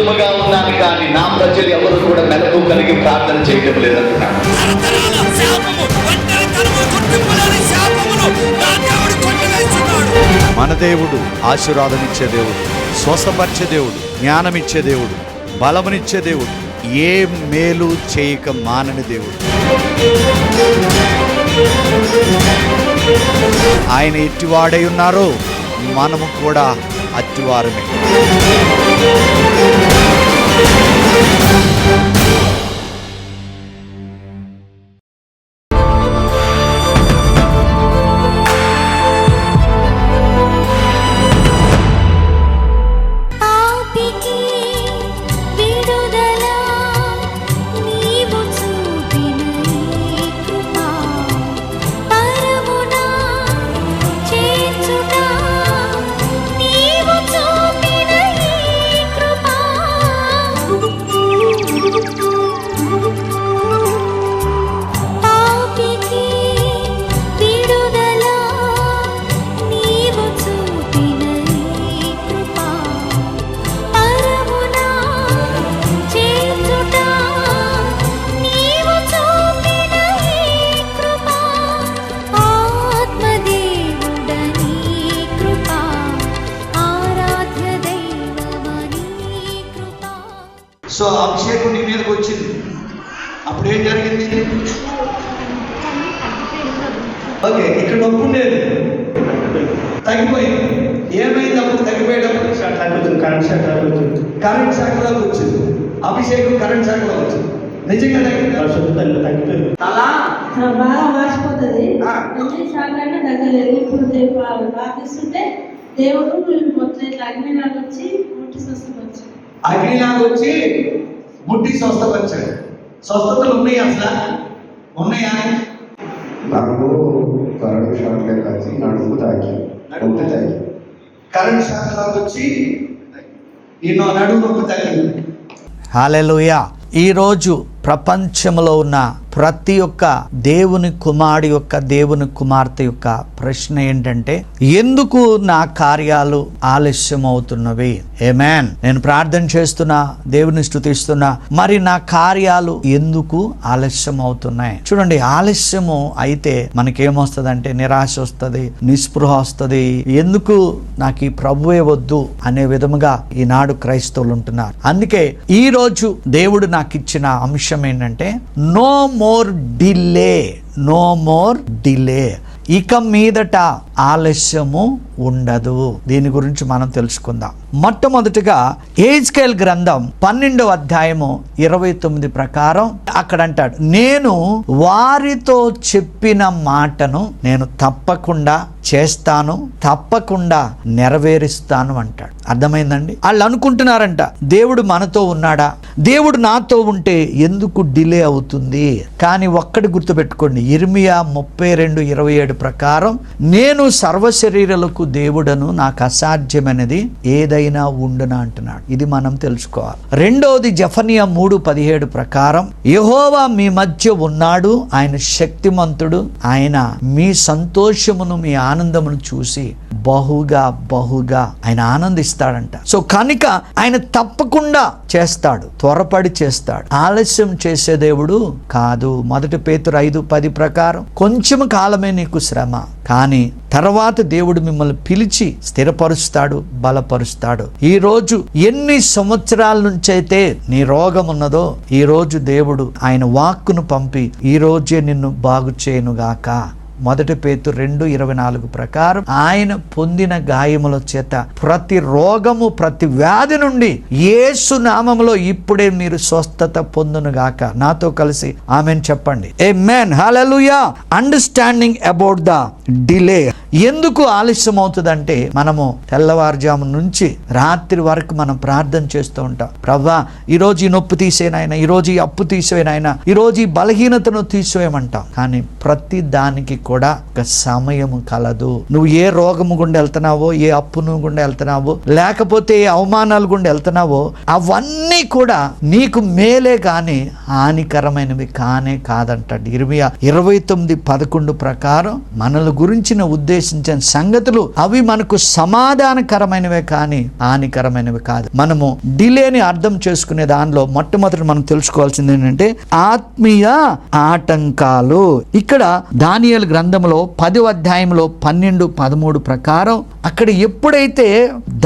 దూరముగా ఉన్నాను కానీ నా ప్రజలు ఎవరు కూడా మెలకు కలిగి ప్రార్థన చేయడం లేదంటున్నాడు. మన దేవుడు ఆశీర్వాదమిచ్చే దేవుడు, స్వస్థపరిచే దేవుడు, జ్ఞానమిచ్చే దేవుడు, బలమునిచ్చే దేవుడు, ఏ మేలు చేయక మానని దేవుడు. ఆయన ఎట్టివాడై ఉన్నారో మనము కూడా అట్టివారమే. సో అభిషేకం నీ మీదకి వచ్చింది, అప్పుడు ఏం జరిగింది? ఓకే, ఇక్కడ నొప్పి ఉండేది, తగ్గిపోయింది. ఏమైంది అప్పుడు? తగ్గిపోయేటప్పుడు కరెంట్ శాఖలోకి వచ్చింది. అభిషేకం కరెంట్ శాఖలోకి వచ్చింది. నిజంగా తగ్గిపోయింది. అలా బాగా మార్చిపోతుంది. ఎన్నిసార్లు తగ్గలేదు. ఇప్పుడు ప్రార్థిస్తుంటే దేవుడు మొత్తం ఇట్లా అగ్నిలాగా వచ్చి ముట్టి స్వస్థపరిచాడు. అగ్నిలాగా వచ్చి ముట్టి స్వస్థపరిచాడు. స్వస్థతలు ఉన్నాయి, అసలు ఉన్నాయా? నాకు కరెంట్ షాక్లే కాచి నడుము తాకి కరెంట్ శాఖలోకి వచ్చి నిన్ను నడుము నొప్పి తగ్గింది. హల్లెలూయా. ఈరోజు ప్రపంచంలో ఉన్న ప్రతి ఒక్క దేవుని కుమారుడి యొక్క, దేవుని కుమార్తె యొక్క ప్రశ్న ఏంటంటే, ఎందుకు నా కార్యాలు ఆలస్యం అవుతున్నవి? ఆమేన్. నేను ప్రార్థన చేస్తున్నా, దేవుని స్తుతిస్తున్నా, మరి నా కార్యాలు ఎందుకు ఆలస్యం అవుతున్నాయి? చూడండి, ఆలస్యము అయితే మనకేమొస్తుందంటే నిరాశ వస్తుంది, నిస్పృహ వస్తుంది. ఎందుకు నాకు ఈ ప్రభువే వద్దు అనే విధముగా ఈనాడు క్రైస్తవులు ఉంటున్నారు. అందుకే ఈ రోజు దేవుడు నాకు ఇచ్చిన అంశం ఏంటంటే, no more delay, no more delay. ఇక మీదట ఆలస్యము ఉండదు. దీని గురించి మనం తెలుసుకుందాం. మొట్టమొదటిగా యెహెజ్కేలు గ్రంథం 12వ అధ్యాయము 29 ప్రకారం అక్కడ అంటాడు, నేను వారితో చెప్పిన మాటను నేను తప్పకుండా చేస్తాను, తప్పకుండా నెరవేరుస్తాను అంటాడు. అర్థమైందండి? వాళ్ళు అనుకుంటున్నారంట, దేవుడు మనతో ఉన్నాడా, దేవుడు నాతో ఉంటే ఎందుకు డిలే అవుతుంది? కానీ ఒక్కటి గుర్తుపెట్టుకోండి, ఇర్మియా 32:27 ప్రకారం, నేను సర్వశరీరులకు దేవుడను, నాకు అసాధ్యమైనది ఏదైనా ఉండునా అంటున్నాడు. ఇది మనం తెలుసుకోవాలి. రెండోది జెఫన్యా 3:17 ప్రకారం, యెహోవా మీ మధ్య ఉన్నాడు, ఆయన శక్తిమంతుడు, ఆయన మీ సంతోషమును, మీ ఆనందమును చూసి బహుగా బహుగా ఆయన ఆనందిస్తాడంట. సో కనుక ఆయన తప్పకుండా చేస్తాడు, త్వరపడి చేస్తాడు. ఆలస్యం చేసే దేవుడు కాదు. 1 పేతురు 5:10 ప్రకారం, కొంచెం కాలమే నీకు శ్రమ, కానీ తర్వాత దేవుడు మిమ్మల్ని పిలిచి స్థిరపరుస్తాడు, బలపరుస్తాడు. ఈ రోజు ఎన్ని సంవత్సరాల నుంచి అయితే నీ రోగం ఉన్నదో, ఈ రోజు దేవుడు ఆయన వాక్కును పంపి ఈ రోజే నిన్ను బాగు చేయనుగాక. 1 పేతురు 2:24 ప్రకారం, ఆయన పొందిన గాయముల చేత ప్రతి రోగము, ప్రతి వ్యాధి నుండి యేసు నామములో ఇప్పుడే మీరు స్వస్థత పొందునుగాక. నాతో కలిసి ఆమేన్ చెప్పండి. Amen. Hallelujah. Understanding about the delay. ఎందుకు ఆలస్యం అవుతుందంటే, మనము తెల్లవారుజాము నుంచి రాత్రి వరకు మనం ప్రార్థన చేస్తూ ఉంటాం. ప్రభువా, ఈరోజు ఈ నొప్పి తీసేనాయన, ఈరోజు ఈ అప్పు తీసేనాయన, ఈరోజు ఈ బలహీనతను తీసేయమంటాం. కానీ ప్రతి దానికి కూడా ఒక సమయము కలదు. నువ్వు ఏ రోగము గుండా వెళ్తున్నావో, ఏ అప్పును గుండా వెళ్తున్నావో, లేకపోతే ఏ అవమానాలు గుండా వెళ్తున్నావో, అవన్నీ కూడా నీకు మేలే కానీ హానికరమైనవి కానే కాదంటాడు. ఇర్మియా 29:11 ప్రకారం మనల గురించిన ఉద్దేశించిన సంగతులు అవి మనకు సమాధానకరమైనవే కానీ హానికరమైనవి కాదు. మనము డిలేని అర్థం చేసుకునే దానిలో మొట్టమొదటి మనం తెలుసుకోవాల్సింది ఏంటంటే ఆత్మీయ ఆటంకాలు. ఇక్కడ దానియేలు గ్రంథంలో 10వ అధ్యాయంలో 12-13 ప్రకారం అక్కడ ఎప్పుడైతే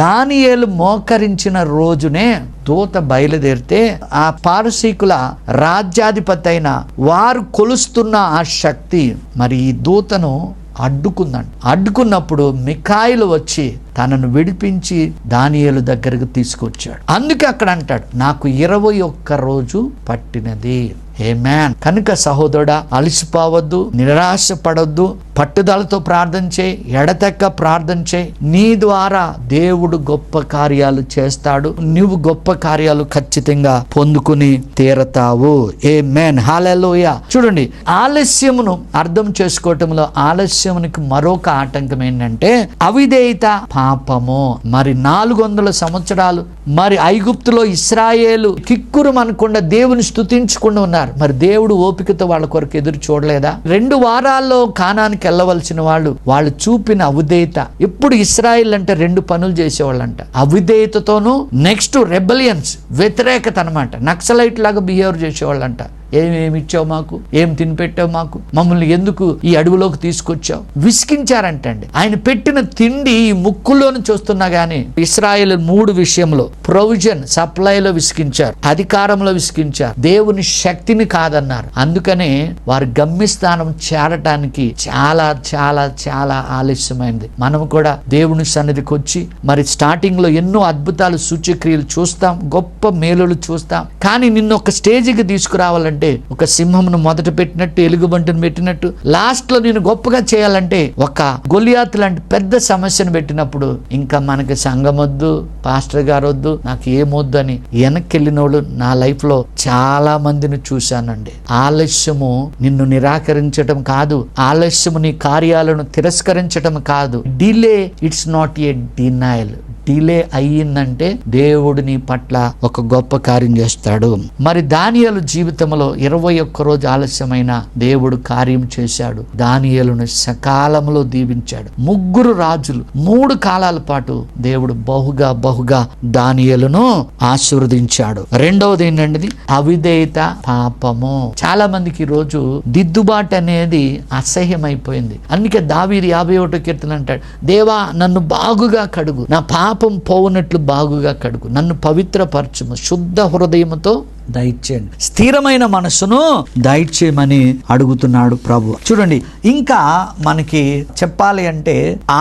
దానియేలు మోకరించిన రోజునే దూత బయలుదేరితే ఆ పారసీకుల రాజ్యాధిపతి అయిన వారు కొలుస్తున్న ఆ శక్తి మరి ఈ దూతను అడ్డుకున్నప్పుడు మిఖాయిలు వచ్చి తనను విడిపించి దానియేలు దగ్గరకు తీసుకొచ్చాడు. అందుకే అక్కడ అంటాడు, నాకు 21 రోజు పట్టినది. ఆమేన్. కనుక సహోదరుడా, అలసిపోవద్దు, నిరాశ పడొద్దు, పట్టుదలతో ప్రార్థన చేయి, ఎడతెక్క ప్రార్థన చేయి. నీ ద్వారా దేవుడు గొప్ప కార్యాలు చేస్తాడు. నువ్వు గొప్ప కార్యాలు ఖచ్చితంగా పొందుకుని తీరతావు. ఆమేన్. హల్లెలూయా. చూడండి, ఆలస్యమును అర్థం చేసుకోవటంలో ఆలస్యమునికి మరొక ఆటంకం ఏంటంటే అవిధేయత, పాపము. మరి 400 సంవత్సరాలు మరి ఐగుప్తులో ఇశ్రాయేలు కిక్కురు అనకుండా దేవుని స్తుతించకుండా ఉన్నారు. మరి దేవుడు ఓపికతో వాళ్ళ కొరకు ఎదురు చూడలేదా? 2 వారాల్లో కానానికి వెళ్ళవలసిన వాళ్ళు చూపిన అవిధేయత. ఎప్పుడు ఇశ్రాయేల్ అంటే 2 పనులు చేసేవాళ్ళంట. అవిధేయతతోనూ నెక్స్ట్ రెబలియన్స్, వ్యతిరేకత అనమాట. నక్సలైట్ లాగా బిహేవ్ చేసేవాళ్ళంట. ఏమేమి ఇచ్చావు మాకు, ఏం తినిపెట్టావు మాకు, మమ్మల్ని ఎందుకు ఈ అడవిలోకి తీసుకొచ్చావు, విసికించారంటండి. ఆయన పెట్టిన తిండి ముక్కుల్లోని చూస్తున్నా గానీ ఇశ్రాయేలు 3 విషయంలో ప్రొవిజన్, సప్లైలో విసికించారు, అధికారంలో విసికించారు, దేవుని శక్తిని కాదన్నారు. అందుకనే వారి గమ్యస్థానం చేరటానికి చాలా చాలా చాలా ఆలస్యమైంది. మనం కూడా దేవుని సన్నిధికి వచ్చి మరి స్టార్టింగ్ లో ఎన్నో అద్భుతాలు, సూచక్రియలు చూస్తాం, గొప్ప మేలులు చూస్తాం. కానీ నిన్ను ఒక స్టేజికి తీసుకురావాలంటే, ఒక సింహమును మొదట పెట్టినట్టు, ఎలుగుబంటిని పెట్టినట్టు, లాస్ట్ లో నేను గొప్పగా చేయాలంటే ఒక గొలియాతు లాంటి పెద్ద సమస్యను పెట్టినప్పుడు ఇంకా మనకి సంఘం వద్దు, పాస్టర్ గారు వద్దు, నాకు ఏమొద్దు అని వెనక్కి వెళ్ళిన వాళ్ళు నా లైఫ్ లో చాలా మందిని చూశానండి. ఆలస్యము నిన్ను నిరాకరించటం కాదు, ఆలస్యము నీ కార్యాలను తిరస్కరించటం కాదు. Delay it's not a denial. Delay అయ్యిందంటే దేవుడు నీ పట్ల ఒక గొప్ప కార్యం చేస్తాడు. మరి దానియేలు జీవితంలో 21 రోజు ఆలస్యమైన దేవుడు కార్యం చేశాడు. దానియేలును సకాలంలో దీవించాడు. 3 రాజులు 3 కాలాల పాటు దేవుడు బహుగా దానియేలును ఆశీర్వదించాడు. రెండవది ఏంటంటే అవిధేయత, పాపము. చాలా మందికి ఈ రోజు దిద్దుబాటు అనేది అసహ్యమైపోయింది. అందుకే దావీదు 51వ కీర్తన అంటాడు, దేవా నన్ను బాగుగా కడుగు, నా పాపం పోవునట్లు బాగుగా కడుగు, నన్ను పవిత్రపరచుము, శుద్ధ హృదయముతో దయచేయండి, స్థిరమైన మనసును దయచేయమని అడుగుతున్నాడు ప్రభు. చూడండి, ఇంకా మనకి చెప్పాలి అంటే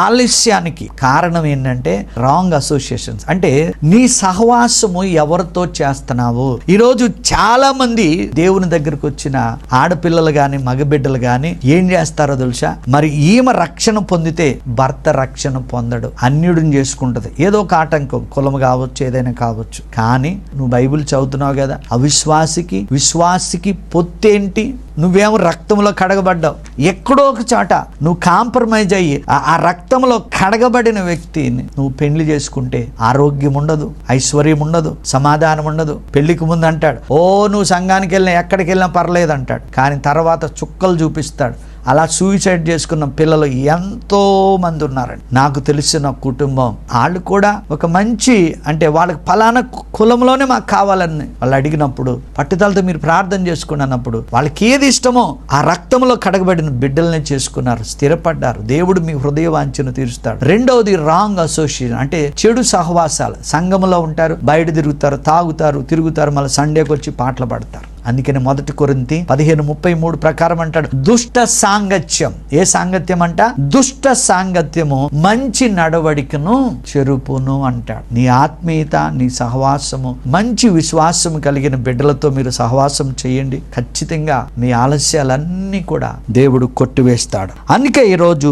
ఆలస్యానికి కారణం ఏంటంటే రాంగ్ అసోసియేషన్స్. అంటే నీ సహవాసము ఎవరితో చేస్తున్నావు. ఈరోజు చాలా మంది దేవుని దగ్గరకు వచ్చిన ఆడపిల్లలు గాని మగబిడ్డలు గాని ఏం చేస్తారో తెలుసా? మరి ఈమె రక్షణ పొందితే భర్త రక్షణ పొందడు, అన్యుడిని చేసుకుంటది. ఏదో ఒక ఆటంకం, కులం కావచ్చు, ఏదైనా కావచ్చు. కానీ నువ్వు బైబిల్ చదువుతున్నావు కదా, అవిశ్వాసికి విశ్వాసికి పొత్తేంటి? నువ్వేమో రక్తంలో కడగబడ్డావు. ఎక్కడో ఒక చోట నువ్వు కాంప్రమైజ్ అయ్యి ఆ రక్తంలో కడగబడిన వ్యక్తిని నువ్వు పెళ్లి చేసుకుంటే ఆరోగ్యం ఉండదు, ఐశ్వర్యం ఉండదు, సమాధానం ఉండదు. పెళ్లికి ముందు అంటాడు, ఓ నువ్వు సంఘానికి వెళ్ళినా ఎక్కడికి వెళ్ళినా పర్లేదు అంటాడు. కానీ తర్వాత చుక్కలు చూపిస్తాడు. అలా సూసైడ్ చేసుకున్న పిల్లలు ఎంతో మంది ఉన్నారండి. నాకు తెలిసిన కుటుంబం, వాళ్ళు కూడా ఒక మంచి అంటే వాళ్ళకి ఫలానా కులంలోనే మాకు కావాలని వాళ్ళు అడిగినప్పుడు పట్టుదలతో మీరు ప్రార్థన చేసుకోండి అన్నప్పుడు వాళ్ళకి ఏది ఇష్టమో ఆ రక్తంలో కడగబడిన బిడ్డలనే చేసుకున్నారు, స్థిరపడ్డారు. దేవుడు మీ హృదయ వాంఛను తీరుస్తాడు. రెండవది రాంగ్ అసోసియేషన్, అంటే చెడు సహవాసాలు. సంఘంలో ఉంటారు, బయట తిరుగుతారు, తాగుతారు, తిరుగుతారు, మళ్ళీ సండేకి వచ్చి పాటలు పాడతారు. అందుకని 1 కొరింథీ 15:33 ప్రకారం అంటాడు, దుష్ట సాంగత్యం. ఏ సాంగత్యం అంట? దుష్ట సాంగత్యము మంచి నడవడికను చెరుపును అంటాడు. నీ ఆత్మీయత, నీ సహవాసము, మంచి విశ్వాసము కలిగిన బిడ్డలతో మీరు సహవాసం చేయండి. ఖచ్చితంగా మీ ఆలస్యాలన్నీ కూడా దేవుడు కొట్టివేస్తాడు. అందుకే ఈరోజు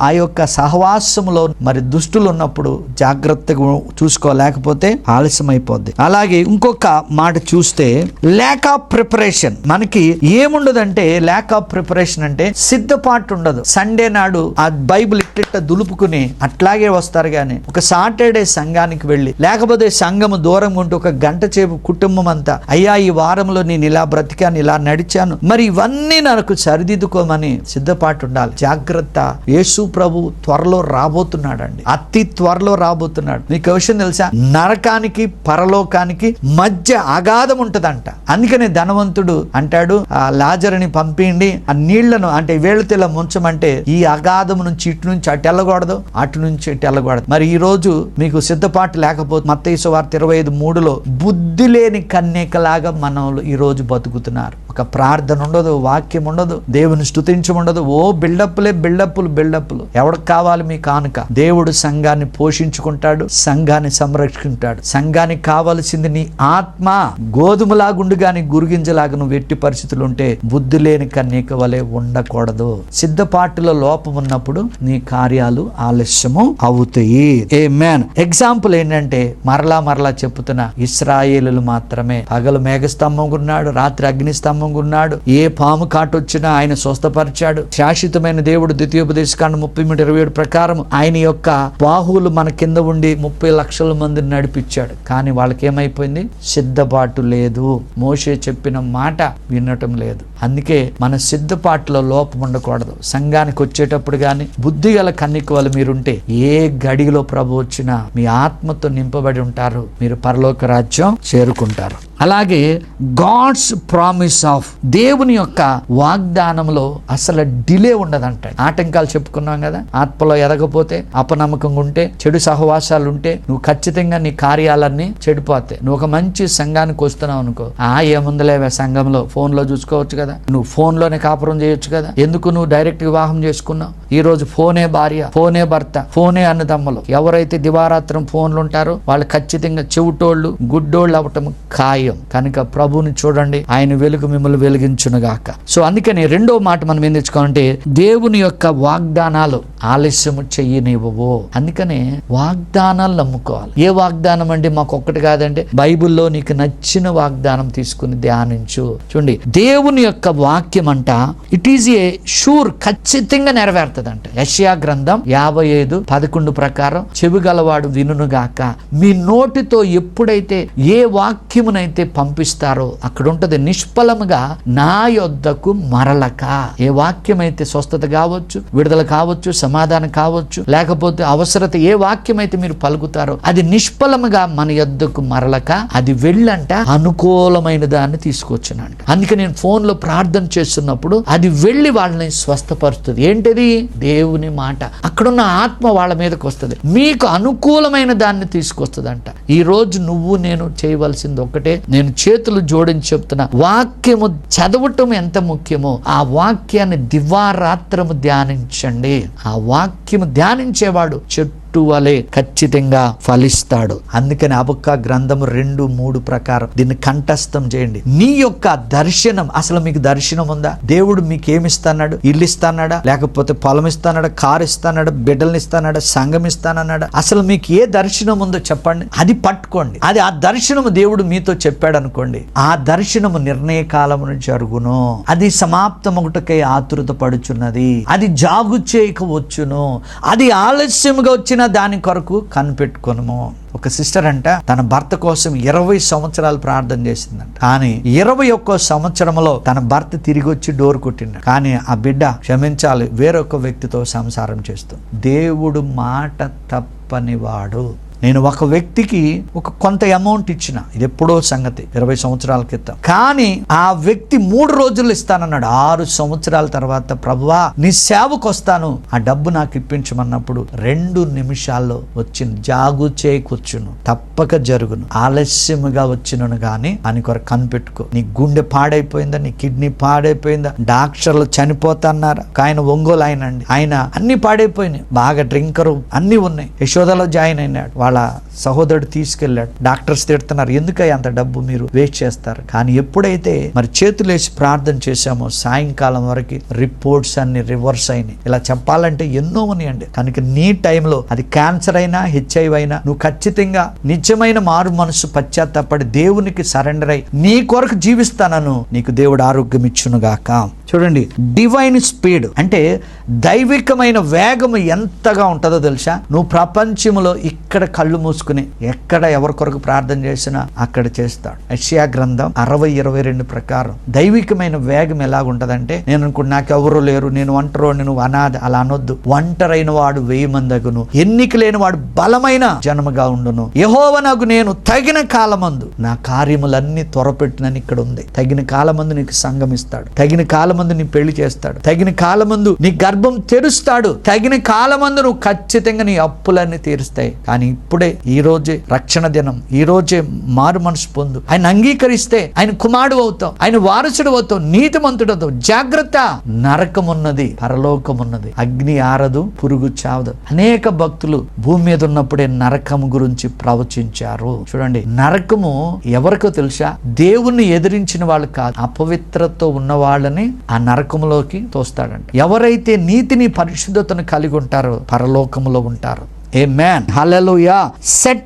ఆ యొక్క సహవాసములో మరి దుష్టులు ఉన్నప్పుడు జాగ్రత్తగా చూసుకోలేకపోతే ఆలస్యం అయిపోద్ది. అలాగే ఇంకొక మాట చూస్తే లేక ప్రిపరేషన్. మనకి ఏముండదంటే ల్యాక్ ఆఫ్ ప్రిపరేషన్ అంటే సిద్ధపాటు ఉండదు. సండే నాడు ఆ బైబిల్ ఇట్టిట్ట దులుపుకుని అట్లాగే వస్తారు గానీ ఒక సాటర్డే సంఘానికి వెళ్ళి, లేకపోతే సంఘము దూరం ఉంటూ ఒక గంట సేపు కుటుంబం అంతా అయ్యా ఈ వారంలో నేను ఇలా బ్రతికాను, ఇలా నడిచాను, మరి ఇవన్నీ నాకు సరిదిద్దుకోమని సిద్ధపాటు ఉండాలి. జాగ్రత్త, యేసు ప్రభు త్వరలో రాబోతున్నాడండి, అతి త్వరలో రాబోతున్నాడు. మీకు విషయం తెలుసా, నరకానికి పరలోకానికి మధ్య అగాధం ఉంటదంట. అందుకనే ధనవంతుడు అంటాడు ఆ లాజరుని పంపిండి, ఆ నీళ్లను అంటే వేళ్ళతో ముంచమంటే ఈ అగాధం నుంచి ఇటు నుంచి అటు వెళ్ళకూడదు, అటు నుంచి ఇటు వెళ్ళకూడదు. మరి ఈ రోజు మీకు సిద్ధపాటు లేకపోతే మత్తయి సువార్త 25:3 బుద్ధి లేని కన్యకలాగా మనలు ఈ రోజు బతుకుతున్నారు. ఒక ప్రార్థన ఉండదు, వాక్యం ఉండదు, దేవుని స్తుతించముండదు. ఓ బిల్డప్పులు. ఎవరికి కావాలి మీ కానుక? దేవుడు సంఘాన్ని పోషించుకుంటాడు, సంఘాన్ని సంరక్షించుకుంటాడు. సంఘానికి కావాల్సింది నీ ఆత్మ. గోధుమలాగుండు గాని గురిగింజలాగా నువ్వు ఎట్టి పరిస్థితులు ఉంటే బుద్ధి లేని కన్యక వలె ఉండకూడదు. సిద్ధపాటులో లోపం ఉన్నప్పుడు నీ కార్యాలు ఆలస్యము అవుతాయి. ఆమేన్. ఎగ్జాంపుల్ ఏంటంటే మరలా చెప్పుతున్నా, ఇశ్రాయేలులు మాత్రమే పగలు మేఘస్తంభం ఉన్నాడు, రాత్రి అగ్నిస్తంభం ఉన్నాడు. ఏ పాము కాటొచ్చినా ఆయన స్వస్థపరిచాడు. శాశ్వతమైన దేవుడు ద్వితీయోపదేశకాండం 30:27 ప్రకారం ఆయన యొక్క బాహువులు మన కింద ఉండి 30 లక్షల మందిని నడిపించాడు. కానీ వాళ్ళకి ఏమైపోయింది? సిద్ధపాటు లేదు. మోషే చెప్పిన మాట వినటం లేదు. అందుకే మన సిద్ధపాటులో లోపం ఉండకూడదు. సంఘానికి వచ్చేటప్పుడు గాని బుద్ధి గల కన్యక వల్ల మీరుంటే ఏ గడిలో ప్రభు వచ్చినా మీ ఆత్మతో నింపబడి ఉంటారు, మీరు పరలోక రాజ్యం చేరుకుంటారు. అలాగే గాడ్స్ ప్రామిస్ ఆఫ్, దేవుని యొక్క వాగ్దానంలో అసలు డిలే ఉండదంట. ఆటంకాలు చెప్పుకున్నాం కదా, ఆత్మలో ఎదగపోతే, అపనమ్మకంగా ఉంటే, చెడు సహవాసాలు ఉంటే నువ్వు ఖచ్చితంగా నీ కార్యాలన్నీ చెడిపోతాయి. నువ్వు ఒక మంచి సంఘానికి వస్తున్నావు అనుకో, ఏముందలేవే సంఘంలో ఫోన్లో చూసుకోవచ్చు కదా, నువ్వు ఫోన్లోనే కాపురం చేయొచ్చు కదా, ఎందుకు నువ్వు డైరెక్ట్ వివాహం చేసుకున్నావు? ఈ రోజు ఫోనే భార్య, ఫోనే భర్త, ఫోనే అన్నదమ్ములు. ఎవరైతే దివారాత్రం ఫోన్లు ఉంటారో వాళ్ళు ఖచ్చితంగా చెవిటోళ్ళు గుడ్డోళ్ళు అవటం ఖాయం. కనుక ప్రభువుని చూడండి, ఆయన వెలుగు మిమ్మల్ని వెలిగించునుగాక. సో అందుకని రెండో మాట మనం ఏం తెచ్చుకోవాలంటే, దేవుని యొక్క వాగ్దానాలు ఆలస్యము చెయ్యనివ్వవు. అందుకనే వాగ్దానాలు నమ్ముకోవాలి. ఏ వాగ్దానం అండి? మాకు ఒక్కటి కాదంటే బైబిల్లో నీకు నచ్చిన వాగ్దానం తీసుకుని ధ్యానించు. చూడండి, దేవుని యొక్క వాక్యం అంట ఇట్ ఈజ్ ఏ షూర్, ఖచ్చితంగా నెరవేరుతుందంట. యెషయా గ్రంథం 55:11 ప్రకారం చెవి గలవాడు వినుగాక. మీ నోటితో ఎప్పుడైతే ఏ వాక్యమునైతే పంపిస్తారో అక్కడ ఉంటది, నిష్ఫలముగా నా యొద్దకు మరలక. ఏ వాక్యం అయితే స్వస్థత కావచ్చు, విడుదల కావచ్చు, సమాధానం కావచ్చు, లేకపోతే అవసరత, ఏ వాక్యం అయితే మీరు పలుకుతారో అది నిష్ఫలముగా మన యొద్దకు మరలక అది వెళ్ళంట అనుకూలమైన దాన్ని తీసుకొచ్చానంట. అందుకే నేను ఫోన్ లో ప్రార్థన చేస్తున్నప్పుడు అది వెళ్ళి వాళ్ళని స్వస్థపరుస్తుంది. ఏంటిది? దేవుని మాట. అక్కడున్న ఆత్మ వాళ్ళ మీదకి వస్తుంది, మీకు అనుకూలమైన దాన్ని తీసుకొస్తుందంట. ఈ రోజు నువ్వు నేను చేయవలసింది ఒకటే, నేను చేతులు జోడించి చెప్తున్నా, వాక్యము చదవటం ఎంత ముఖ్యమో ఆ వాక్యాన్ని దివారాత్రము ధ్యానించండి. ఆ వాక్యము ధ్యానించేవాడు చెట్టు వలె ఖచ్చితంగా ఫలిస్తాడు. అందుకని హబక్కూకు గ్రంథము 2:3 ప్రకారం దీన్ని కంఠస్థం చేయండి. నీ యొక్క దర్శనం, అసలు మీకు దర్శనం ఉందా? దేవుడు మీకు ఏమి ఇస్తాడు? ఇల్లు ఇస్తాడా, లేకపోతే పొలం ఇస్తాడా, కారు ఇస్తాడా, బిడ్డల్ని ఇస్తాడా, సంఘం ఇస్తానన్నాడా? అసలు మీకు ఏ దర్శనం ఉందో చెప్పండి, అది పట్టుకోండి. అది ఆ దర్శనము దేవుడు మీతో చెప్పాడు అనుకోండి, ఆ దర్శనము నిర్ణయ కాలమును జరుగును. అది సమాప్తమగుటకై ఆతురత పడుచున్నది, అది జాగు చేయక వచ్చును, అది ఆలస్యముగా వచ్చిన దాని కొరకు కనిపెట్టుకొనుము. ఒక సిస్టర్ అంట తన భర్త కోసం 20 సంవత్సరాలు ప్రార్థన చేసిందంట. కానీ 21వ సంవత్సరంలో తన భర్త తిరిగి వచ్చి డోర్ కొట్టిండు. కానీ ఆ బిడ్డ క్షమించాలి, వేరొక వ్యక్తితో సంసారం చేస్తుంది. దేవుడు మాట తప్పనివాడు. నేను ఒక వ్యక్తికి ఒక కొంత అమౌంట్ ఇచ్చిన, ఇది ఎప్పుడో సంగతి, 20 సంవత్సరాల క్రితం. కానీ ఆ వ్యక్తి 3 రోజులు ఇస్తానన్నాడు. 6 సంవత్సరాల తర్వాత, ప్రభువా నీ సేవకు వస్తాను, ఆ డబ్బు నాకు ఇప్పించమన్నప్పుడు 2 నిమిషాల్లో వచ్చింది. జాగు చేయకొచ్చును, తప్పక జరుగును. ఆలస్యముగా వచ్చినను గాని అని కొరకు కనిపెట్టుకో. నీ గుండె పాడైపోయిందా, నీ కిడ్నీ పాడైపోయిందా, డాక్టర్లు చనిపోతున్నారు. ఆయన ఒంగోలు ఆయన అండి, ఆయన అన్ని పాడైపోయినాయి, బాగా డ్రింకరు, అన్ని ఉన్నాయి. యశోదలో జాయిన్ అయినాడు. వాళ్ళ వాళ్ళ సహోదరుడు తీసుకెళ్ళాడు. డాక్టర్స్ తిడుతున్నారు, ఎందుకయ్యా అంత డబ్బు మీరు వేస్ట్ చేస్తారు. కానీ ఎప్పుడైతే మరి చేతులేసి ప్రార్థన చేశామో సాయంకాలం వరకు రిపోర్ట్స్ అన్ని రివర్స్ అయినాయి. ఇలా చెప్పాలంటే ఎన్నో ఉన్నాయండి. కనుక నీ టైంలో అది క్యాన్సర్ అయినా HIV అయినా నువ్వు ఖచ్చితంగా నిజమైన మారు మనసు పశ్చాత్తాపడి దేవునికి సరెండర్ అయి నీ కొరకు జీవిస్తానను నీకు దేవుడు ఆరోగ్యం ఇచ్చునుగాక. చూడండి, డివైన్ స్పీడ్ అంటే దైవికమైన వేగం ఎంతగా ఉంటుందో తెలుసా? నువ్వు ప్రపంచంలో ఇక్కడ కళ్ళు మూసుకుని ఎక్కడ ఎవరి కొరకు ప్రార్థన చేసినా అక్కడ చేస్తాడు. యెషయా గ్రంథం 60:22 ప్రకారం దైవికమైన వేగం ఎలాగుంటదంటే, నేను అనుకుంటు నాకెవరు లేరు, నేను ఒంటరో, నేను అనాథ, అలా అనొద్దు. ఒంటరైన వాడు 1000 మంది అగును, ఎన్నిక లేని వాడు బలమైన జనముగా ఉండును. యెహోవానగు నేను తగిన కాలమందు నా కార్యములన్నీ త్వరపెట్టినని ఇక్కడ ఉంది. తగిన కాలమందు నీకు సంఘం ఇస్తాడు, తగిన కాలమందు నీ పెళ్లి చేస్తాడు, తగిన కాలమందు నీ గర్భం తెరుస్తాడు, తగిన కాలమందు నువ్వు ఖచ్చితంగా నీ అప్పులన్నీ తీరుస్తాయి. కానీ ఇప్పుడే, ఈ రోజే రక్షణ దినం, ఈ రోజే మారు మనసు పొందు. ఆయన అంగీకరిస్తే ఆయన కుమారుడు అవుతావు, ఆయన వారసుడు అవుతావు, నీతిమంతుడు అవుతావు. జాగ్రత్త, నరకం ఉన్నది, పరలోకం ఉన్నది, అగ్ని ఆరదు, పురుగు చావదు. అనేక భక్తులు భూమి మీద ఉన్నప్పుడే నరకం గురించి ప్రవచించారు. చూడండి, నరకము ఎవరికో తెలుసా? దేవుణ్ణి ఎదిరించిన వాళ్ళు కాదు, అపవిత్రతో ఉన్న వాళ్ళని ఆ నరకములోకి తోస్తాడంట. ఎవరైతే నీతిని పరిశుద్ధతను కలిగి ఉంటారో పరలోకములో ఉంటారు. Amen, hallelujah. Set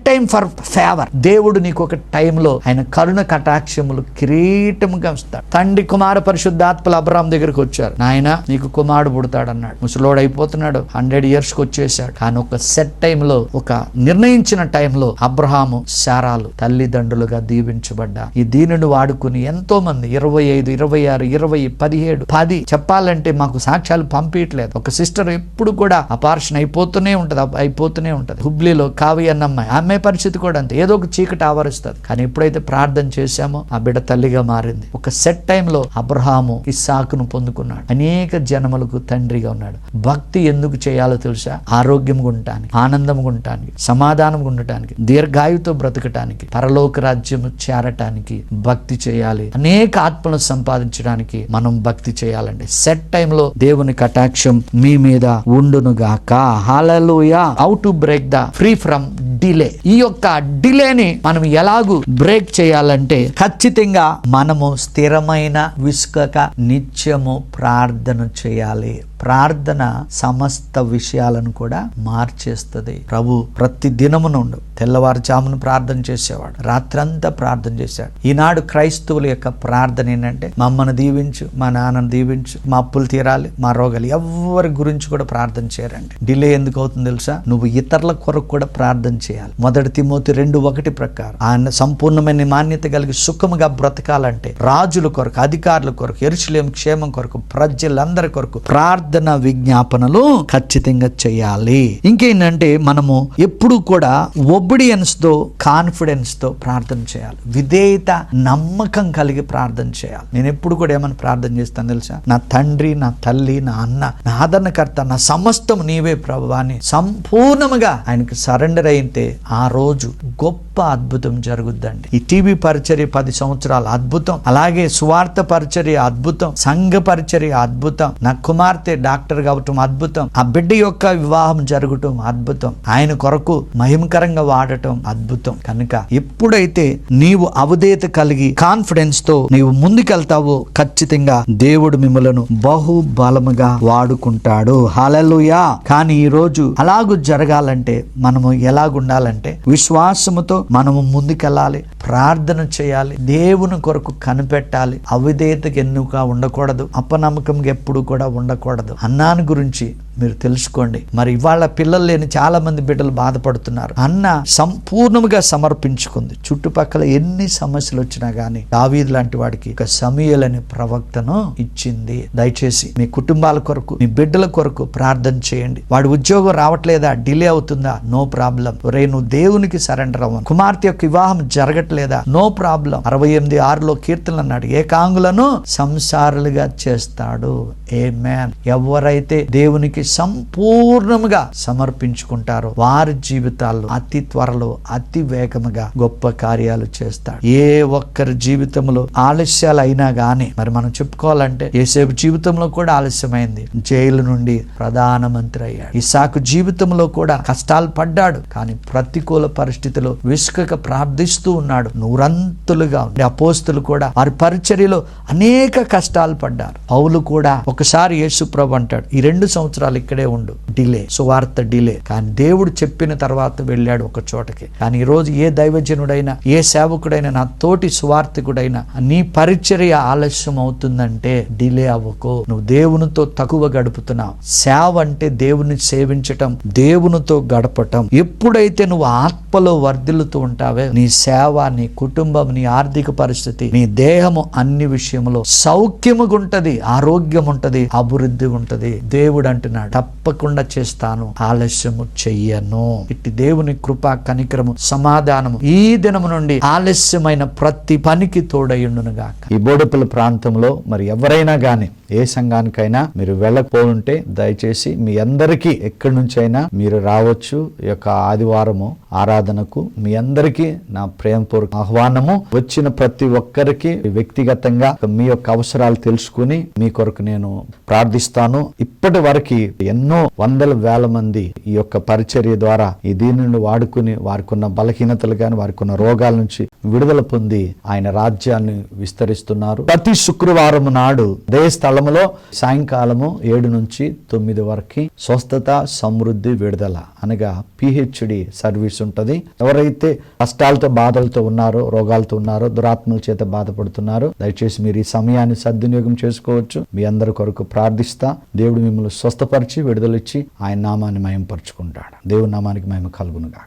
time for favour. దేవుడు నీకు ఒక టైంలో ఆయన కరుణ కటాక్షములు కిరీటముగా ఇస్తాడు. తండ్రి కుమార పరిశుద్ధాత్మలు అబ్రహాము దగ్గరికి వచ్చారు. నాయన నీకు కుమారుడు పుడతాడు అన్నాడు. ముసలోడు అయిపోతున్నాడు, 100 years వచ్చేసాడు. కానీ ఒక సెట్ టైంలో, ఒక నిర్ణయించిన టైంలో అబ్రహాము శారాలు తల్లిదండ్రులుగా దీవించబడ్డా. ఈ దీనిని వాడుకుని ఎంతో మంది 25, 26, 20, 17, 10 చెప్పాలంటే మాకు సాక్ష్యాలు పంపించట్లేదు. ఒక సిస్టర్ ఎప్పుడు కూడా అపార్షన్ అయిపోతూనే ఉంటది. హుబ్లీలో కావ్య అన్న అమ్మాయి, ఆమె పరిస్థితి కూడా అంతే, ఏదో ఒక చీకటి ఆవరిస్తుంది. కానీ ఎప్పుడైతే ప్రార్థన చేశామో ఆ బిడ్డ తల్లిగా మారింది. ఒక సెట్ టైంలో అబ్రహాము ఇస్సాకును పొందుకున్నాడు, అనేక జనములకు తండ్రిగా ఉన్నాడు. భక్తి ఎందుకు చేయాలో తెలుసా? ఆరోగ్యంగా ఉండటానికి, ఆనందంగా ఉండటానికి, సమాధానంగా ఉండటానికి, దీర్ఘాయుతో బ్రతకటానికి, పరలోక రాజ్యం చేరటానికి భక్తి చేయాలి. అనేక ఆత్మలను సంపాదించడానికి మనం భక్తి చేయాలండి. సెట్ టైంలో దేవుని కటాక్షం మీ మీద ఉండునుగాక. Hallelujah. How to break the free from delay. ఈ యొక్క డిలేని మనం ఎలాగూ బ్రేక్ చేయాలంటే ఖచ్చితంగా మనము స్థిరమైన విసుకక నిత్యము ప్రార్థన చేయాలి. ప్రార్థన సమస్త విషయాలను కూడా మార్చేస్తుంది. ప్రభు ప్రతి దినము నుండి తెల్లవారుజామును ప్రార్థన చేసేవాడు, రాత్రంతా ప్రార్థన చేశాడు. ఈనాడు క్రైస్తవుల యొక్క ప్రార్థన ఏంటంటే, మా అమ్మను దీవించు, మా నాన్నను దీవించు, మా అప్పులు తీరాలి, మా రోగాలు. ఎవరి గురించి కూడా ప్రార్థన చేయరండి. డిలే ఎందుకు అవుతుంది తెలుసా? నువ్వు ఇతరుల కొరకు కూడా ప్రార్థన చేయాలి. 1 తిమోతి 2:1 ప్రకారం ఆయన సంపూర్ణమైన మాన్యత కలిగి సుఖముగా బ్రతకాలంటే రాజుల కొరకు, అధికారుల కొరకు, యెరూషలేము క్షేమం కొరకు, ప్రజలందరి కొరకు ప్రార్థన విజ్ఞాపనలు ఖచ్చితంగా చేయాలి. ఇంకేంటంటే మనము ఎప్పుడు కూడా ఒబిడియన్స్ తో, కాన్ఫిడెన్స్ తో ప్రార్థన చేయాలి. విధేయత, నమ్మకం కలిగి ప్రార్థన చేయాలి. నేను ఎప్పుడు కూడా ఏమని ప్రార్థన చేస్తాను తెలుసా? నా తండ్రి, నా తల్లి, నా అన్న, నా ఆదరణకర్త, నా సమస్తం నీవే ప్రభువా అని సంపూర్ణముగా ఆయనకు సరెండర్ అయితే ఆ రోజు గొప్ప అద్భుతం జరుగుద్దండి. ఈ టీవీ పరిచర్య 10 సంవత్సరాలు అద్భుతం, అలాగే సువార్త పరిచర్య అద్భుతం, సంఘ పరిచర్య అద్భుతం, నా కుమార్తె డాక్టర్ కావటం అద్భుతం, ఆ బిడ్డ యొక్క వివాహం జరగటం అద్భుతం, ఆయన కొరకు మహిమకరంగా వాడటం అద్భుతం. కనుక ఎప్పుడైతే నీవు అవధేయత కలిగి కాన్ఫిడెన్స్ తో నీవు ముందుకెళ్తావో ఖచ్చితంగా దేవుడు మిమ్మలను బహు బలముగా వాడుకుంటాడు. హల్లెలూయా. కానీ ఈ రోజు అలాగూ జరగాలంటే మనము ఎలాగుండాలంటే విశ్వాసముతో మనము ముందుకెళ్ళాలి, ప్రార్థన చేయాలి, దేవుని కొరకు కనిపెట్టాలి. అవిధేయతకు ఎన్నుగా ఉండకూడదు, అపనమ్మకంగా ఎప్పుడు కూడా ఉండకూడదు. అన్నాని గురించి మీరు తెలుసుకోండి. మరి ఇవాళ పిల్లలు లేని చాలా మంది బిడ్డలు బాధపడుతున్నారు. అన్న సంపూర్ణంగా సమర్పించుకుంది. చుట్టుపక్కల ఎన్ని సమస్యలు వచ్చినా గానీ దావీదు లాంటి వాడికి ఒక సమూయేలు అనే ప్రవక్తను ఇచ్చింది. దయచేసి మీ కుటుంబాల కొరకు, మీ బిడ్డల కొరకు ప్రార్థన చేయండి. వాడి ఉద్యోగం రావట్లేదా, డిలే అవుతుందా? No problem. ఒరే, నువ్వు దేవునికి సరెండర్ అవ్వను. కుమార్తె యొక్క వివాహం జరగట్లేదా? No problem. 68:6 కీర్తనలు అన్నాడు, ఏకాంగులను సంసారులుగా చేస్తాడు. ఆమేన్. ఎవరైతే దేవునికి సంపూర్ణముగా సమర్పించుకుంటారో వారి జీవితాల్లో అతి త్వరలో అతి వేగముగా గొప్ప కార్యాలు చేస్తాడు. ఏ ఒక్కరి జీవితంలో ఆలస్యాలు అయినా గానీ, మరి మనం చెప్పుకోవాలంటే యోసేపు జీవితంలో కూడా ఆలస్యమైంది. జైలు నుండి ప్రధానమంత్రి అయ్యాడు. ఇస్సాకు జీవితంలో కూడా కష్టాలు పడ్డాడు, కానీ ప్రతికూల పరిస్థితిలో విసుకక ప్రార్థిస్తూ ఉన్నాడు. నూరంతులుగా ఉంది. అపోస్తులు కూడా వారి పరిచర్యలో అనేక కష్టాలు పడ్డారు. పౌలు కూడా ఒకసారి యేసుప్రభు అంటాడు, ఈ 2 సంవత్సరాలు ఇక్కడే ఉండు, డిలే, సువార్త డిలే. కానీ దేవుడు చెప్పిన తర్వాత వెళ్ళాడు ఒక చోటకి. కానీ ఈ రోజు ఏ దైవజనుడైనా, ఏ సేవకుడైనా, నా తోటి సువార్థికుడైనా, నీ పరిచర్య ఆలస్యం అవుతుందంటే డిలే అవ్వకు. నువ్వు దేవునితో తక్కువ గడుపుతున్నావు. సేవ అంటే దేవుని సేవించటం, దేవునితో గడపటం. ఎప్పుడైతే నువ్వు ఆత్మలో వర్ధిల్లుతూ ఉంటావే, నీ సేవ, నీ కుటుంబం, నీ ఆర్థిక పరిస్థితి, నీ దేహము అన్ని విషయంలో సౌఖ్యముగా ఉంటది, ఆరోగ్యం ఉంటది, అభివృద్ధి ఉంటది. దేవుడు అంటున్నాడు, తప్పకుండా చేస్తాను, ఆలస్యము చెయ్యను. ఇట్టి దేవుని కృప, కనికరము, సమాధానము ఈ దినము నుండి ఆలస్యమైన ప్రతి పనికి తోడయుండునుగాక. ఈ బోడుపల్లి ప్రాంతంలో మరి ఎవరైనా గాని, ఏ సంఘానికైనా మీరు వెళ్ళకపోతుంటే దయచేసి మీ అందరికీ ఎక్కడి నుంచైనా మీరు రావచ్చు. ఈ యొక్క ఆదివారము ఆరాధనకు మీ అందరికీ నా ప్రేమపూర్వక ఆహ్వానము. వచ్చిన ప్రతి ఒక్కరికి వ్యక్తిగతంగా మీ యొక్క అవసరాలు తెలుసుకుని మీ కొరకు నేను ప్రార్థిస్తాను. ఇప్పటి వరకు ఎన్నో వందల వేల మంది ఈ యొక్క పరిచర్య ద్వారా ఈ దీనిని వాడుకుని వారికి ఉన్న బలహీనతలు గాని, వారికి ఉన్న రోగాల నుంచి విడుదల పొంది ఆయన రాజ్యాన్ని విస్తరిస్తున్నారు. ప్రతి శుక్రవారం నాడు అదే స్థలములో సాయంకాలము 7 నుంచి 9 వరకు స్వస్థత, సమృద్ధి, విడుదల అనగా PhD సర్వీస్ ఉంటది. ఎవరైతే కష్టాలతో, బాధలతో ఉన్నారో, రోగాలతో ఉన్నారో, దురాత్మల చేత బాధపడుతున్నారో దయచేసి మీరు ఈ సమయాన్ని సద్వినియోగం చేసుకోవచ్చు. మీ అందరి కొరకు ప్రార్థిస్తా. దేవుడు మిమ్మల్ని స్వస్థపరిచి విడుదలిచ్చి ఆయన నామాన్ని మహిమపరుచుకుంటాడు. దేవుని నామానికి మహిమ కలుగునుగా.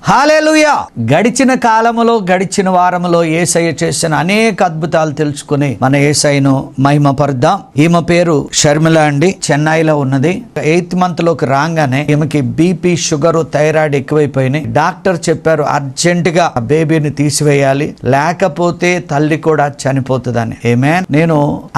హల్లెలూయా. గడిచిన కాలములో, గడిచిన వారములో యేసయ్య చేసిన అనేక అద్భుతాలు తెలుసుకుని మన యేసయ్యను మహిమపరుద్దాం. ఈమె పేరు షర్మిల అండి, చెన్నైలో ఉన్నది. 8th month లోకి రాగానే ఈమెకి BP, షుగర్, థైరాయిడ్ ఎక్కువైపోయినాయి. డాక్టర్ చెప్పారు అర్జెంట్ గా బేబీని తీసివేయాలి, లేకపోతే తల్లి కూడా చనిపోతుందని. ఆమేన్. నేను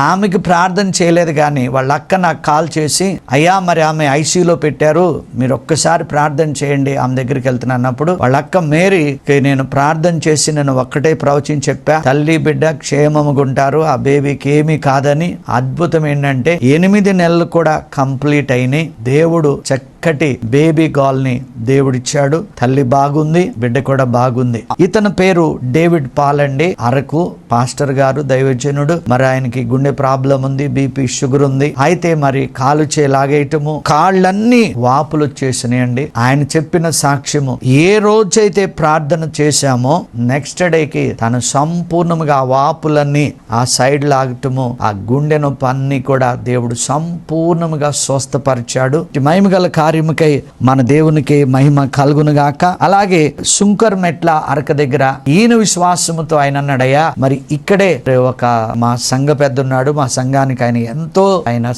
ఆమెకి ప్రార్థన చేయలేదు, కానీ వాళ్ళ అక్క నాకు కాల్ చేసి, అయ్యా మరి ఆమె ICUలో పెట్టారు, మీరు ఒక్కసారి ప్రార్థన చేయండి, ఆమె దగ్గరికి వెళ్తున్నప్పుడు వాళ్ళ అక్క మేరీకి నేను ప్రార్థన చేసి నేను ఒక్కటే ప్రవచనం చెప్పా, తల్లి బిడ్డ క్షేమముగా ఉంటారు, ఆ బేబీకి ఏమీ కాదని. అద్భుతం ఏంటంటే 8 నెలలు కూడా కంప్లీట్ అయినాయి. దేవుడు చక్కటి బేబీ గర్ల్ ని దేవుడిచ్చాడు. తల్లి బాగుంది, బిడ్డ కూడా బాగుంది. ఇతని పేరు డేవిడ్ పాల్ అండి. అరకు పాస్టర్ గారు, దైవజనుడు. మరి ఆయనకి గుండె ప్రాబ్లం ఉంది, BP, షుగర్ ఉంది. అయితే మరి కాలు లాగేయటము, కాళ్ళన్నీ వాపులు వచ్చేసినాయండి. ఆయన చెప్పిన సాక్ష్యము, ఏ రోజైతే ప్రార్థన చేశామో నెక్స్ట్ డేకి తను సంపూర్ణంగా ఆ వాపులన్నీ, ఆ సైడ్ లాగటము, ఆ గుండె నొప్పి అన్ని కూడా దేవుడు సంపూర్ణంగా స్వస్థపరిచాడు. మహిమగల కార్యముకై మన దేవునికి మహిమ కలుగునుగాక. అలాగే సుంకర్ మెట్ల అరక దగ్గర ఈయన విశ్వాసముతో ఆయన అన్నాడయ్యా, మరి ఇక్కడే ఒక మా సంఘ పెద్ద ఉన్నాడు, మా సంఘానికి ఆయన ఎంతో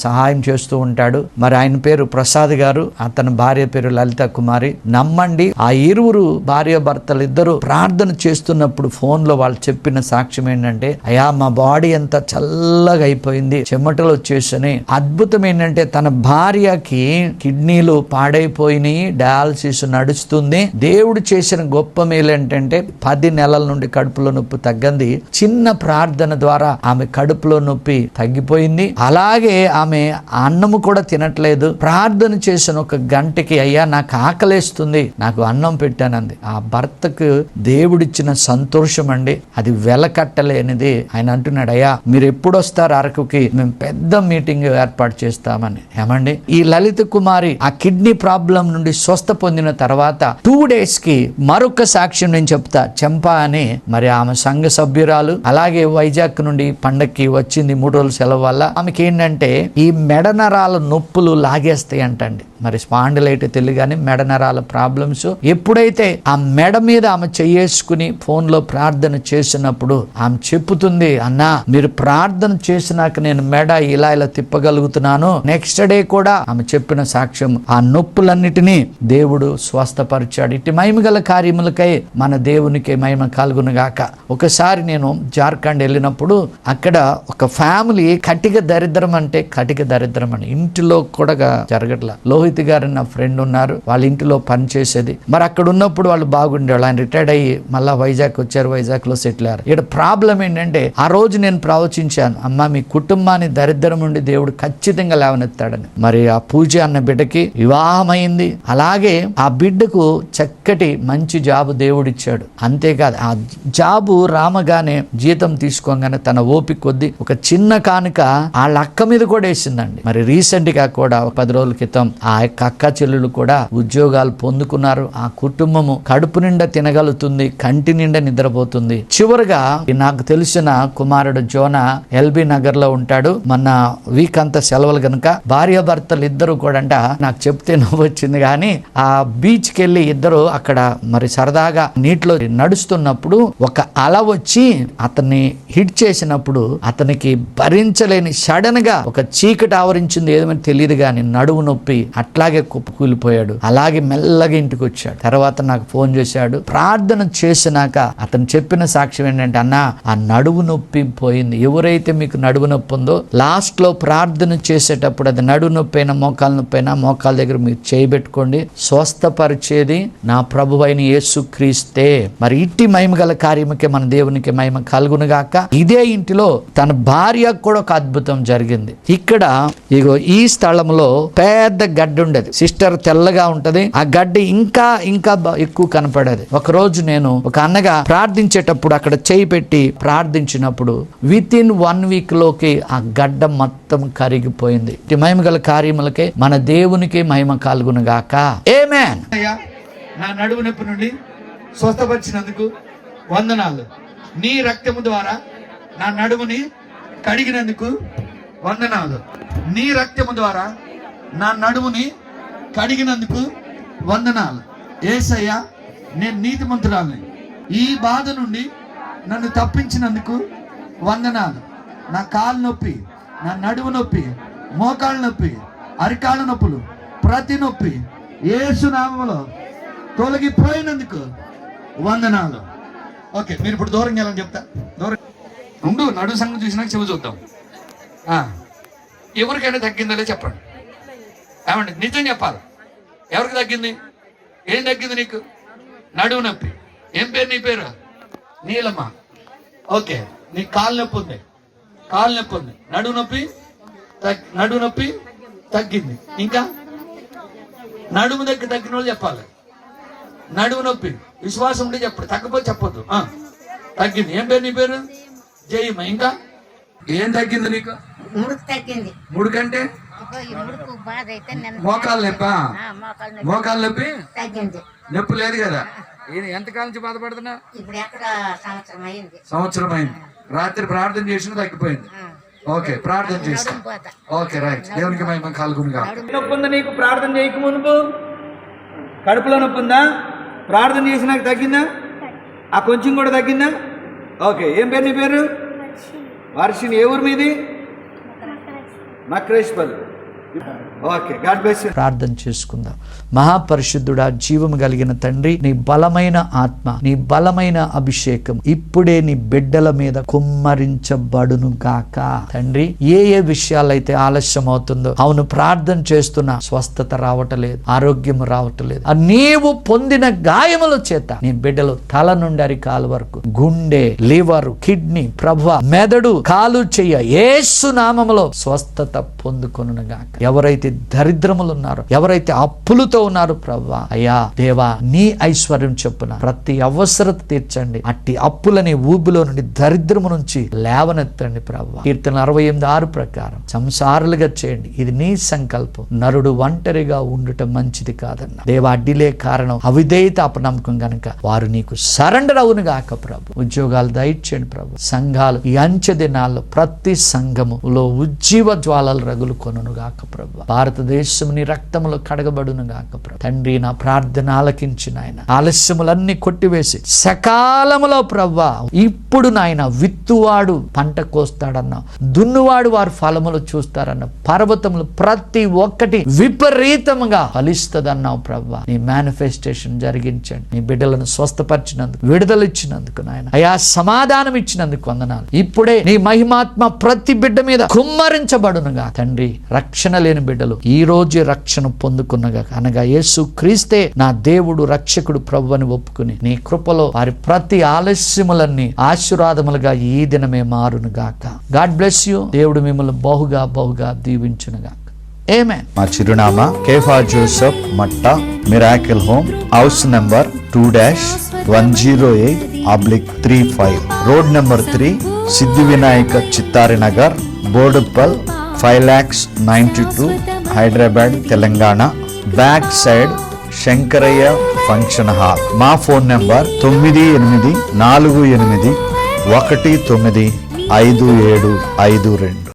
సహాయం చేస్తూ ఉంటాడు. మరి ఆయన పేరు ప్రసాద్ గారు, అతని భార్య పేరు లలిత కుమారి. నమ్మండి, ఆ ఇరువురు భార్య భర్తలు ఇద్దరు ప్రార్థన చేస్తున్నప్పుడు ఫోన్ లో వాళ్ళు చెప్పిన సాక్ష్యం ఏంటంటే, అయ్యా మా బాడీ ఎంత చల్లగా అయిపోయింది, చెమటలు వచ్చేసినాయి. అద్భుతం ఏంటంటే తన భార్యకి కిడ్నీలు పాడైపోయినాయి, డయాలసిస్ నడుస్తుంది. దేవుడు చేసిన గొప్ప మేలు ఏంటంటే 10 నెలల నుండి కడుపులో నొప్పి తగ్గింది. చిన్న ప్రార్థన ద్వారా ఆమె కడుపులో నొప్పి తగ్గిపోయింది. అలాగే ఆమె అన్నము కూడా తినట్లేదు. ప్రార్థన చేసిన 1 గంటకి, అయ్యా నాకు ఆకలేస్తుంది, నాకు అన్నం పెట్టానంది. ఆ భర్తకు దేవుడిచ్చిన సంతోషం అండి, అది వెలకట్టలేనిది. ఆయన అంటున్నాడు, అయ్యా మీరు ఎప్పుడు వస్తారు అరకుకి, మేము పెద్ద మీటింగ్ ఏర్పాటు చేస్తామని. ఏమండి, ఈ లలిత కుమారి ఆ కిడ్నీ ప్రాబ్లం నుండి స్వస్థ పొందిన తర్వాత 2 days కి మరొక సాక్ష్యం నేను చెప్తా. చెంపా అని మరి ఆమె సంఘ సభ్యురాలు, అలాగే వైజాగ్ నుండి పండక్కి వచ్చింది 3 రోజుల సెలవు వల్ల. ఆమెకి ఏంటంటే ఈ మెడ నరాల నొప్పులు లాగేస్తాయి అంటండి. మరి స్పాండిలైట్ తెలియగానే మెడ నరాల ప్రాబ్లమ్స్. ఎప్పుడైతే ఆ మెడ మీద ఆమె చేసుకుని ఫోన్ లో ప్రార్థన చేసినప్పుడు ఆమె చెప్పుతుంది, అన్నా మీరు ప్రార్థన చేసినాక నేను మెడ ఇలా తిప్పగలుగుతున్నాను. నెక్స్ట్ డే కూడా ఆమె చెప్పిన సాక్ష్యం, ఆ నొప్పులన్నిటినీ దేవుడు స్వస్థపరిచాడు. ఇటు మహిమగల కార్యములకై మన దేవునికి మహిమ కలుగునుగాక. ఒకసారి నేను జార్ఖండ్ వెళ్ళినప్పుడు అక్కడ ఒక ఫ్యామిలీ కటిక దరిద్రం అంటే ఇంటిలో కూడా జరగట్లా. లోహిత్ గారు నా ఫ్రెండ్ ఉన్నారు, వాళ్ళ ఇంటిలో పని చేసేది. మరి అక్కడ ఉన్నప్పుడు వాళ్ళు బాగుండేవాళ్ళు. ఆయన రిటైర్డ్ అయ్యి మళ్ళీ వైజాగ్ వచ్చారు, వైజాగ్ లో సెటిల్ అయ్యారు. ఇక్కడ ప్రాబ్లం ఏంటంటే ఆ రోజు నేను ప్రవచించాను, అమ్మ మీ కుటుంబాన్ని దరిద్రం నుండి దేవుడు ఖచ్చితంగా లేవనెత్తాడని. మరి ఆ పూజ అన్న బిడ్డకి వివాహమైంది. అలాగే ఆ బిడ్డకు చక్కటి మంచి జాబు దేవుడిచ్చాడు. అంతేకాదు ఆ జాబు రామగానే జీతం తీసుకోగానే తన ఓపిక కొద్దీ ఒక చిన్న కానుక వాళ్ళ అక్క మీద కూడా వేసిందండి. మరి రీసెంట్ గా కూడా 10 రోజుల క్రితం ఆ యొక్క అక్క చెల్లెలు కూడా ఉద్యోగాలు పొందుకున్నారు. ఆ కుటుంబము కడుపు నిండా తినగలుగుతుంది, కంటి నిండా నిద్రపోతుంది. చివరిగా నాకు తెలిసిన కుమారుడు జోనా ఎల్బీ నగర్ లో ఉంటాడు. మొన్న వీక్ అంతా సెలవులు గనుక భార్యాభర్తలు ఇద్దరు కూడా అంట, నాకు చెప్తే నవ్వు వచ్చింది కానీ, ఆ బీచ్ కి వెళ్ళి ఇద్దరు అక్కడ మరి సరదాగా నీటిలో నడుస్తున్నప్పుడు ఒక అల వచ్చి అతన్ని హిట్ చేసినప్పుడు అతనికి భరించలేని సడన్ గా ఒక చీకటి ఆవరించింది, ఏదేమని తెలియదు కానీ నడువు నొప్పి అట్లాగే కూలిపోయాడు. అలాగే మెల్లగా ఇంటికి వచ్చాడు. తర్వాత నాకు ఫోన్ చేశాడు. ప్రార్థన చేసినాక అతను చెప్పిన సాక్ష్యం ఏంటంటే, అన్న ఆ నడువు నొప్పి పోయింది. ఎవరైతే మీకు నడువు నొప్పి ఉందో లాస్ట్ లో ప్రార్థన చేసేటప్పుడు అది నడువు నొప్పి అయినా మోకాల నొప్పి అయినా మోకాల దగ్గర మీరు చేయబెట్టుకోండి, స్వస్థపరిచేది నా ప్రభువైన యేసు క్రీస్తే. మరి ఇట్టి మహిమ గల కార్యముకే మన దేవునికి మహిమ కలుగునుగాక. ఇదే ఇంటిలో తన భార్యకు కూడా ఒక అద్భుతం జరిగింది. ఇక్కడ ఇగో ఈ స్థలంలో పెద్ద గడ్డి ఉండేది. సిస్టర్ తెల్లగా ఉంటది, ఆ గడ్డి ఇంకా ఎక్కువ కనపడేది. ఒక రోజు నేను ఒక అన్నగా ప్రార్థించేటప్పుడు అక్కడ చేయి పెట్టి ప్రార్థించినప్పుడు విత్ ఇన్ 1 వీక్ లోకి ఆ గడ్డ మొత్తం కరిగిపోయింది. ఇటు మహిమ గల కార్యములకే మన దేవునికి మహిమ కలుగునుగాక. ఆమేన్. నా నడుము నొప్పి నుండి స్వస్థపరిచినందుకు వందనాలు. నీ రక్తము ద్వారా నా నడుముని కడిగినందుకు వందనాలు. నీ రక్తము ద్వారా నా నడుముని కడిగినందుకు వందనాలు. యేసయ్యా, నేను నీతిమంతురాలిని. ఈ బాధ నుండి నన్ను తప్పించినందుకు వందనాలు. నా కాలు నొప్పి, నా నడుము నొప్పి, మోకాళ్ళ నొప్పి, అరికాళ్ళ నొప్పులు, ప్రతి నొప్పి యేసు నామములో తొలగిపోయినందుకు వందనాలు. ఓకే, మీరు ఇప్పుడు దూరంగా వెళ్ళని చెప్తా. దూరం ఉండు, నడుము సంగతి చూసినాక చెవి చూద్దాం. ఎవరికైనా తగ్గిందో చెప్పండి. ఏమండి, నిజం చెప్పాలి. ఎవరికి తగ్గింది? ఏం తగ్గింది నీకు? నడువు నొప్పి. ఏం పేరు నీ పేరు? నీలమ్మ. ఓకే, నీకు కాలు నొప్పి ఉంది, నడువు నొప్పి తగ్గింది. ఇంకా నడుము దగ్గర తగ్గిన వాళ్ళు చెప్పాలి. నడువు నొప్పి విశ్వాసం ఉంటే చెప్పండి, తగ్గపోతే చెప్పొద్దు. తగ్గింది. ఏం పేరు నీ పేరు? జయమ్మ. ఇంకా ఏం తగ్గింది నీకు? ముడుకంటే మోకాలు నొప్పి నొప్పి లేదు కదా? ఎంతకాలం నుంచి బాధపడుతున్నా? సంవత్సరం అయింది. రాత్రి ప్రార్థన చేసిన తగ్గిపోయింది. ఓకే, ప్రార్థన చేస్తా. Okay, right. దేవునికి మహిమ కలుగునుగా. నొప్పి ఉందా నీకు? ప్రార్థన చేయక మునుపు కడుపులో నొప్పి ఉందా? ప్రార్థన చేసినాక తగ్గిందా? ఆ కొంచెం కూడా తగ్గిందా? ఓకే, ఏం పేరు నీ పేరు? వర్షిని. ఏ ఊరు మీది? Makreshpalli. Okay, God bless you. ప్రార్థన చేసుకుందాం. మహాపరిశుద్ధుడా, జీవము కలిగిన తండ్రి, నీ బలమైన ఆత్మ, నీ బలమైన అభిషేకం ఇప్పుడే నీ బిడ్డల మీద కుమ్మరించబడును గాక. తండ్రి, ఏ విషయాలైతే ఆలస్యం అవుతుందో, అవును ప్రార్థన చేస్తున్నా స్వస్థత రావటలేదు, ఆరోగ్యం రావటలేదు, నీవు పొందిన గాయముల చేత నీ బిడ్డలు తల నుండి అరికాల వరకు, గుండె, లివర్, కిడ్నీ, ప్రభువా మెదడు, కాలు, చెయ్య యేసు నామములో స్వస్థత పొందుకొనును గాక. ఎవరైతే దరిద్రములు ఉన్నారో, ఎవరైతే అప్పులతో ఉన్నారో ప్రభువా, అయ్యా దేవా, నీ ఐశ్వర్యం చొప్పున ప్రతి అవసరత తీర్చండి. అట్టి అప్పులని ఊబిలో నుండి, దరిద్రము నుంచి లేవనెత్తండి ప్రభువా. కీర్తన 68:6 ప్రకారం సంసారులుగా చేయండి. ఇది నీ సంకల్పం. నరుడు ఒంటరిగా ఉండుట మంచిది కాదన్న దేవా. అడ్డిలే కారణం అవిధేయత, అపనమ్మకం గనుక వారు నీకు సరెండర్ అవును గాక ప్రభు. ఉద్యోగాలు దయచేయండి ప్రభు. సంఘాలు ఈ అంచె దినాల్లో ప్రతి సంఘములో ఉజ్జీవ జ్వాలలు రగులు కొనును గాక ప్రభు. భారతదేశం నీ రక్తములో కడగబడును గాక ప్రభు. తండ్రి, నా ప్రార్థన ఆలకించిన ఆయన ఆలస్యములన్నీ కొట్టివేసి సకాలములో ప్రభు ఇప్పుడు నాయన విత్తువాడు పంట కోస్తాడన్నావు, దున్నువాడు వారు ఫలములు చూస్తారన్న పర్వతములు ప్రతి ఒక్కటి విపరీతంగా ఫలిస్తదన్నావు ప్రభు. నీ మేనిఫెస్టేషన్ జరిగించండి. నీ బిడ్డలను స్వస్థపరిచినందుకు, విడుదల ఇచ్చినందుకు నాయన అయా సమాధానం ఇచ్చినందుకు వందనాలు. ఇప్పుడే నీ మహిమాత్మ ప్రతి బిడ్డ మీద కుమ్మరించబడునుగా తండ్రి. రక్షణ లేని బిడ్డలు ఈ రోజు రక్షణ పొందుకున్నగా, అనగా యేసు క్రీస్తే నా దేవుడు రక్షకుడు ప్రభు అని ఒప్పుకుని నీ కృపలో వారి ప్రతి ఆలస్యములన్నీ ఆశీర్వాదములుగా ఈ దినమే మారును గాక. God bless you. దేవుడు మిమ్మల్ని బహుగా బహుగా దీవించునుగా. ఆమేన్. మా చిరునామా Kepha Joseph Matta, miracle home, house number 2-108/35, road number 3, Siddhi Vinayaka Chittari Nagar, Boduppal, 5,92,000, Hyderabad, Telangana. Back side Shankaraiah function hall. మా ఫోన్ నెంబర్ 9848195752.